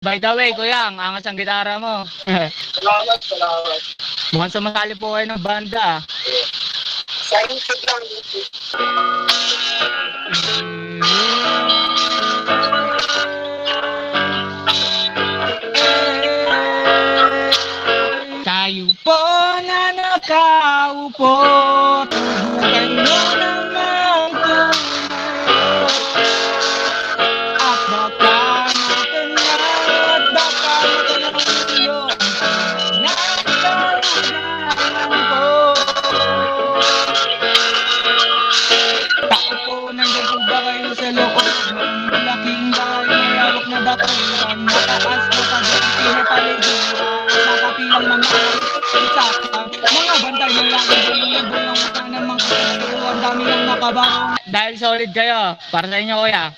By the way, kuya, ang angas ang gitara mo. Salamat, salamat. Mukhang sumasali po kayo ng banda. Sa YouTube lang, YouTube. Tayo po na nakaupo, tubukan nyo naman tumayo. At baka matanang at baka matanang yung nakalugaran ko. Tao po, nandiyan po ba kayo sa loob ng malaking bahay may hawak na dakuran? Mataas po sa doon pinapaliguran, sa kapilang mga isaka, mga bantay na lang bulong-bulong ng mga kasuhan, dami ng nakabarong. Dahil solid kayo, para sa inyo kuya.